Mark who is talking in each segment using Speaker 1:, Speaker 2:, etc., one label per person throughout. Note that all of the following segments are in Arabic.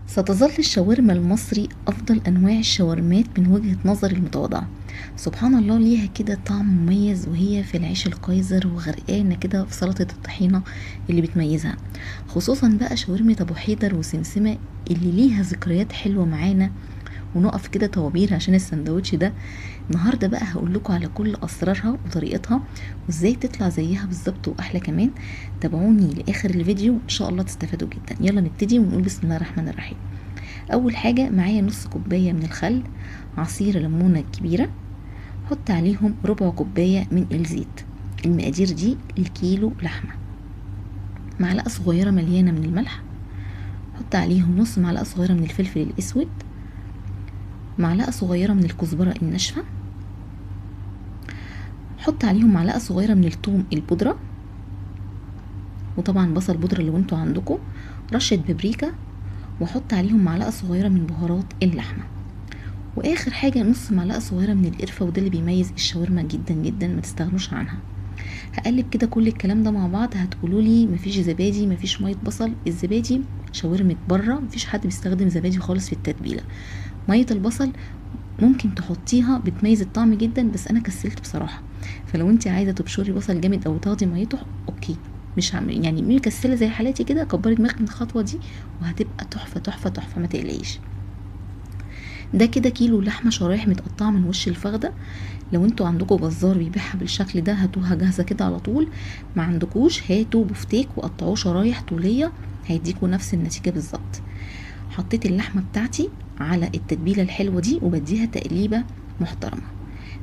Speaker 1: ستظل الشاورما المصري أفضل أنواع الشاورمات من وجهة نظري المتواضعة. سبحان الله ليها كده طعم مميز وهي في العيش القيزر وغرقانة كده في سلطة الطحينة اللي بتميزها، خصوصا بقى شاورمة أبو حيدر وسمسمة اللي ليها ذكريات حلوة معانا، ونقف كده طوابير عشان السندوتش ده. النهارده بقى هقول لكم على كل اسرارها وطريقتها وازاي تطلع زيها بالظبط واحلى كمان. تابعوني لاخر الفيديو ان شاء الله تستفادوا جدا. يلا نبتدي ونقول بسم الله الرحمن الرحيم. اول حاجه معايا نص كوبايه من الخل، عصير ليمونه كبيره، حط عليهم ربع كوبايه من الزيت. المقادير دي الكيلو لحمه. معلقه صغيره مليانه من الملح، حط عليهم نص معلقه صغيره من الفلفل الاسود، معلقه صغيره من الكزبره الناشفه، حط عليهم معلقه صغيره من الثوم البودره، وطبعا بصل بودره لو انتوا عندكم، رشه بابريكا، واحط عليهم معلقه صغيره من بهارات اللحمه، واخر حاجه نص معلقه صغيره من القرفه، وده اللي بيميز الشاورما جدا جدا، ما تستغنوش عنها. هقلب كده كل الكلام ده مع بعض. هتقولوا لي مفيش زبادي، مفيش ميه بصل. الزبادي شاورمه بره مفيش حد بيستخدم زبادي خالص في التتبيله. ميه البصل ممكن تحطيها بتميز الطعم جدا، بس انا كسلت بصراحه، فلو انت عايزه تبشري بصل جامد او تاخدي ميته اوكي، مش يعني مكسله زي حالاتي كده، كبري دماغك من الخطوه دي وهتبقى تحفه تحفه تحفه، ما تقلقيش. ده كده كيلو لحمه شرايح متقطعه من وش الفخده. لو انتوا عندكم جزار بيبيعها بالشكل ده هاتوها جاهزه كده على طول، ما عندكوش هاتوا بفتيك وقطعوه شرايح طوليه، هيديكوا نفس النتيجه بالظبط. حطيت اللحمه بتاعتي على التتبيله الحلوه دي وبديها تقليبه محترمه.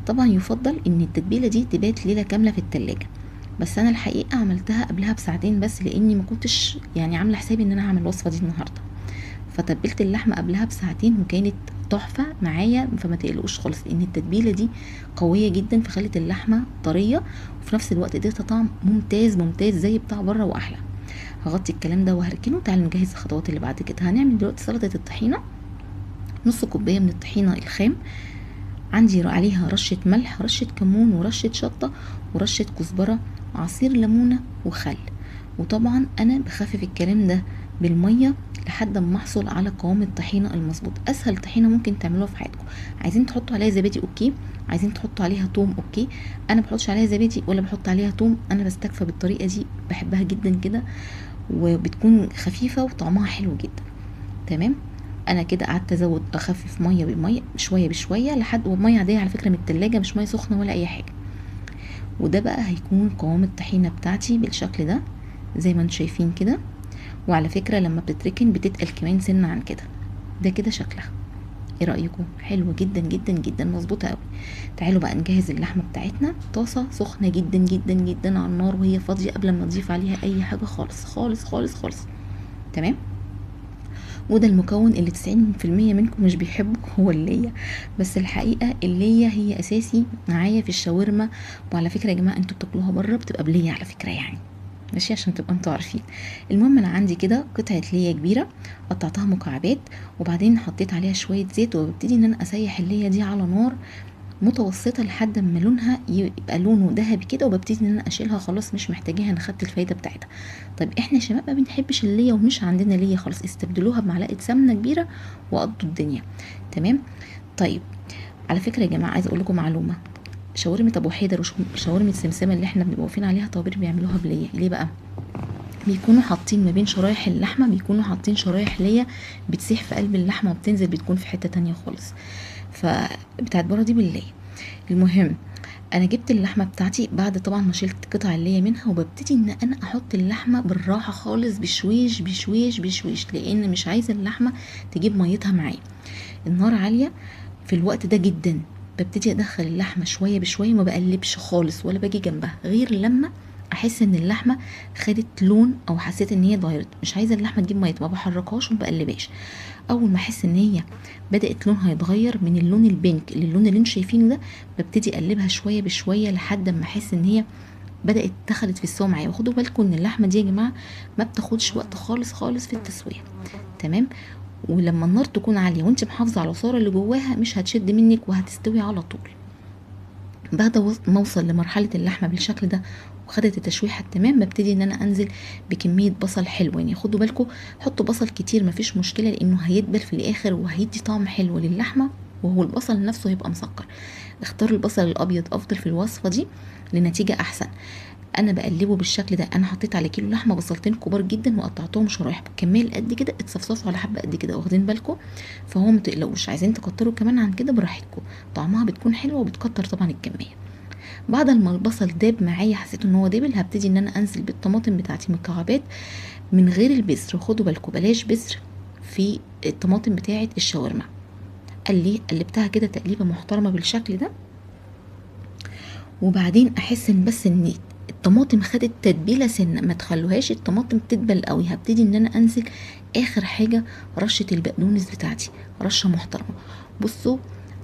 Speaker 1: طبعا يفضل ان التتبيله دي تبات ليله كامله في التلاجة، بس انا الحقيقه عملتها قبلها بساعتين بس، لاني ما كنتش يعني عامله حسابي ان انا هعمل الوصفه دي النهارده، فتبلت اللحمه قبلها بساعتين وكانت تحفه معايا. فما تقلقوش خالص ان التتبيله دي قويه جدا، فخلت اللحمه طريه وفي نفس الوقت اديتها طعم ممتاز ممتاز زي بتاع بره واحلى. هغطي الكلام ده وهركنه. تعالوا نجهز الخطوات اللي بعد كده. هنعمل دلوقتي سلطه الطحينه. نص كوبايه من الطحينه الخام، عندي عليها رشه ملح، رشه كمون، ورشه شطه، ورشه كزبره، عصير ليمونه، وخل. وطبعا انا بخفف الكلام ده بالميه لحد ما احصل على قوام الطحينه المظبوط. اسهل طحينه ممكن تعملوها في حياتكم. عايزين تحطوا عليها زبادي اوكي، عايزين تحطوا عليها توم اوكي. انا بحطش عليها زبادي ولا بحط عليها توم، انا بستكفى بالطريقه دي، بحبها جدا كده وبتكون خفيفه وطعمها حلو جدا. تمام. انا كده قعدت ازود اخفف ميه بميه شويه بشويه لحد وميه عاديه على فكره من التلاجة، مش ميه سخنه ولا اي حاجه. وده بقى هيكون قوام الطحينه بتاعتي بالشكل ده زي ما انتم شايفين كده. وعلى فكره لما بتتركن بتتقل كمان سنه عن كده. ده كده شكلها. ايه رايكم؟ حلوه جدا جدا جدا، مظبوطه قوي. تعالوا بقى نجهز اللحمه بتاعتنا. طاسه سخنه جدا جدا جدا على النار وهي فاضيه قبل ما نضيف عليها اي حاجه خالص خالص خالص خالص. تمام. وده المكون اللي 90% منكم مش بيحبه هو اللية، بس الحقيقة اللية هي اساسي معايا في الشاورما. وعلى فكرة يا جماعة انتوا بتاكلوها بره بتبقى بلية على فكرة يعني، ماشي عشان تبقى انتوا عارفين. المهم انا عندي كده قطعة لية كبيرة، قطعتها مكعبات وبعدين حطيت عليها شوية زيت، وببتدي ان انا اسيح اللية دي على نار متوسطه لحد ما لونها يبقى لونه ذهبي كده، وببتدي ان انا اشيلها خلاص مش محتاجاها، انا خدت الفايده بتاعتها. طيب احنا شباب ما بنحبش الليه ومش عندنا ليه، خلاص استبدلوها بمعلقه سمنه كبيره وقضوا الدنيا. تمام. طيب على فكره يا جماعه عايزه اقول لكم معلومه. شاورمه ابو حيدر وشاورمه سمسمه اللي احنا بنبقى واقفين عليها طوابير بيعملوها بليه. ليه بقى؟ بيكونوا حاطين ما بين شرايح اللحمه، بيكونوا حاطين شرايح ليا بتسيح في قلب اللحمه وبتنزل بتكون في حته تانية خالص، فبتاعت بره دي بالليه. المهم انا جبت اللحمه بتاعتي بعد طبعا ما شلت قطع الليه منها، وببتدي ان انا احط اللحمه بالراحه خالص بشويش بشويش بشويش، لان مش عايزه اللحمه تجيب ميتها معايا. النار عاليه في الوقت ده جدا. ببتدي ادخل اللحمه شويه بشويه، ما بقلبش خالص ولا باجي جنبها غير لما احس ان اللحمه خدت لون او حسيت ان هي اتغيرت. مش عايزه اللحمه تجيب ميه، ما بحركهاش وما بقلبهاش. اول ما احس ان هي بدات لونها يتغير من اللون البينك للون اللي انتوا شايفينه ده، ببتدي اقلبها شويه بشويه لحد ما احس ان هي بدات دخلت في السوا معايا. وخدوا بالكم ان اللحمه دي يا جماعه ما بتاخدش وقت خالص خالص في التسويه. تمام. ولما النار تكون عاليه وانت محافظه على العصاره اللي جواها مش هتشد منك وهتستوي على طول. بعد ما اوصل لمرحله اللحمه بالشكل ده وخدت التشويحه التمام، ببتدي ان انا انزل بكميه بصل حلو. يعني خدوا بالكم، حطوا بصل كتير مفيش مشكله، لانه هيدبل في الاخر وهيدي طعم حلو للحمه، وهو البصل نفسه هيبقى مسكر. اختاروا البصل الابيض افضل في الوصفه دي لنتيجه احسن. انا بقلبه بالشكل ده. انا حطيت على كيلو لحمه بصلتين كبار جدا وقطعتهم شرايح كميه قد كده، اتصفصفوا على حبه قد كده، واخدين بالكم؟ فهو ما تقلقوش، عايزين تكتروا كمان عن كده براحتكم، طعمها بتكون حلوه وبتكتر طبعا الكميه. بعد ما البصل داب معايا، حسيت ان هو دبل، هبتدي ان انا انزل بالطماطم بتاعتي مكعبات من غير البذر. خدوا بالكم بلاش بذر في الطماطم بتاعه الشاورما. قلبتها كده تقليبه محترمه بالشكل ده، وبعدين احس ان بس ان الطماطم خدت تتبيله سنه، ما تخلوهاش الطماطم تدبل قوي. هبتدي ان انا انزل اخر حاجه رشه البقدونس بتاعتي، رشه محترمه. بصوا،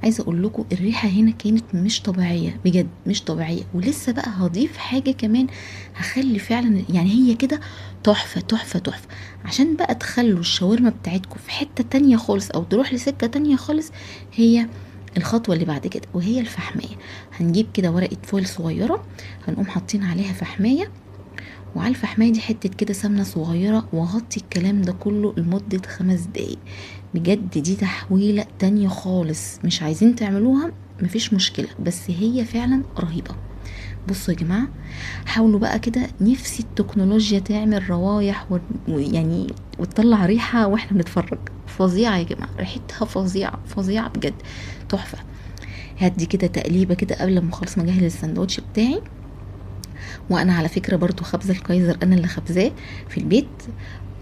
Speaker 1: عايزه اقول لكم الريحه هنا كانت مش طبيعيه بجد، مش طبيعيه. ولسه بقى هضيف حاجه كمان، هخلي فعلا يعني هي كده تحفه تحفه تحفه، عشان بقى تخلوا الشاورما بتاعتكم في حته تانية خالص او تروح لسكه تانية خالص. هي الخطوه اللي بعد كده، وهي الفحميه. هنجيب كده ورقه فويل صغيره، هنقوم حاطين عليها فحمايه، وعلى الفحمايه دي حته كده سمنه صغيره، واغطي الكلام ده كله لمده 5 دقايق. بجد دي تحويله تانية خالص، مش عايزين تعملوها مفيش مشكله، بس هي فعلا رهيبه. بصوا يا جماعه، حاولوا بقى كده، نفسي التكنولوجيا تعمل روايح ويعني وتطلع ريحه واحنا بنتفرج فظيعه يا جماعه، ريحتها فظيعه فظيعه بجد، تحفه. هدي كده تقليبه كده قبل ما خالص ما اجهز الساندوتش بتاعي. وانا على فكره برضو خبزه الكايزر انا اللي خبزاه في البيت،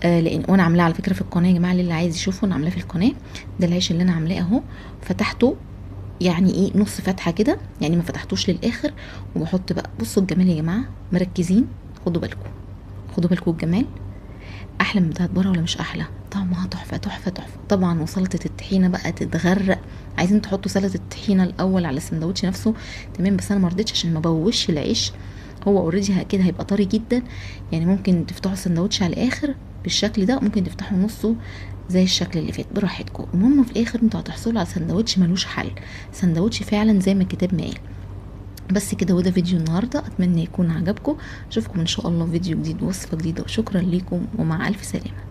Speaker 1: لان وانا عاملاه على فكره في القناه يا جماعه، اللي عايز يشوفه انا عاملاه في القناه. ده العيش اللي انا عاملاه اهو، فتحته يعني ايه نص فتحه كده، يعني ما فتحتوش للاخر. وبحط بقى، بصوا الجمال يا جماعه، مركزين، خدوا بالكم، خدوا بالكم الجمال. احلى من بتاعت بره ولا مش احلى؟ طعمها تحفه تحفه تحفه طبعا. وسلطه الطحينه بقى تتغرق. عايزين تحطوا سلطه الطحينه الاول على السندوتش نفسه تمام، بس انا ما رضيتش عشان ما بوش العيش، هو اوريدي كده هيبقى طري جدا. يعني ممكن تفتحوا السندوتش على الاخر بالشكل ده، ممكن تفتحوا نصه زي الشكل اللي فات، براحتكم. المهم في الاخر انتوا هتحصلوا على سندوتش ملوش حل، سندوتش فعلا زي ما الكتاب ما قال. بس كده، وده فيديو النهارده، اتمنى يكون عجبكم. اشوفكم ان شاء الله في فيديو جديد ووصفه جديده، وشكرا ليكم ومع الف سلامه.